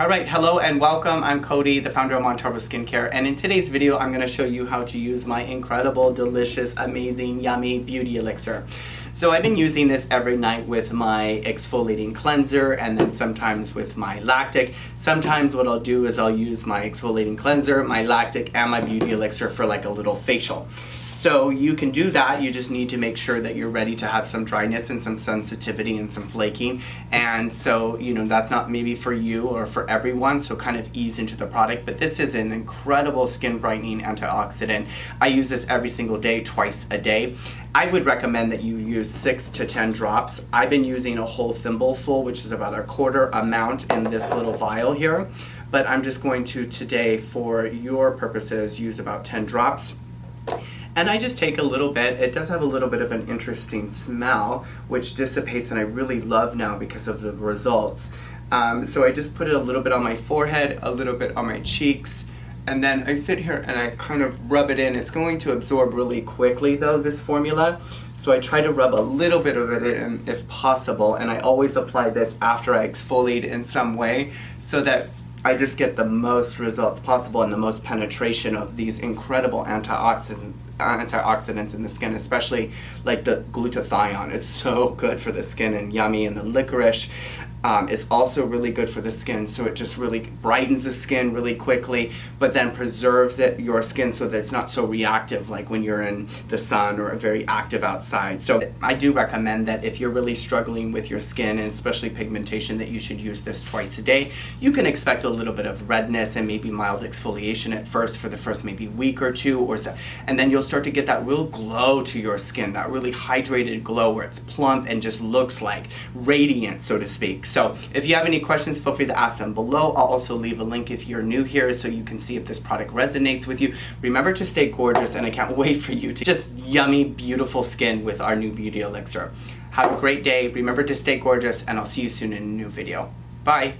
Alright, hello and welcome. I'm Cody, the founder of Montarbo Skincare, and in today's video I'm going to show you how to use my incredible, delicious, amazing, yummy Beauty Elixir. So I've been using this every night with my exfoliating cleanser and then sometimes with my lactic. Sometimes what I'll do is I'll use my exfoliating cleanser, my lactic, and my Beauty Elixir for like a little facial. So you can do that, you just need to make sure that you're ready to have some dryness and some sensitivity and some flaking. And so, that's not maybe for you or for everyone, so kind of ease into the product. But this is an incredible skin brightening antioxidant. I use this every single day, twice a day. I would recommend that you use 6 to 10 drops. I've been using a whole thimbleful, which is about a quarter amount in this little vial here. But I'm just going to today, for your purposes, use about 10 drops. And I just take a little bit. It does have a little bit of an interesting smell, which dissipates, and I really love now because of the results. So I just put it a little bit on my forehead, a little bit on my cheeks, and then I sit here and I kind of rub it in. It's going to absorb really quickly though, this formula. So I try to rub a little bit of it in if possible, and I always apply this after I exfoliate in some way so that I just get the most results possible and the most penetration of these incredible antioxidants in the skin, especially like the glutathione. It's so good for the skin and yummy, and the licorice is also really good for the skin, so it just really brightens the skin really quickly, but then preserves your skin so that it's not so reactive like when you're in the sun or very active outside. So I do recommend that if you're really struggling with your skin, and especially pigmentation, that you should use this twice a day. You can expect a little bit of redness and maybe mild exfoliation at first for the first maybe week or two, or so, and then you'll start to get that real glow to your skin, that really hydrated glow where it's plump and just looks like radiant, so to speak. So if you have any questions, feel free to ask them below. I'll also leave a link if you're new here so you can see if this product resonates with you. Remember to stay gorgeous, and I can't wait for you to just yummy, beautiful skin with our new Beauty Elixir. Have a great day. Remember to stay gorgeous, and I'll see you soon in a new video. Bye.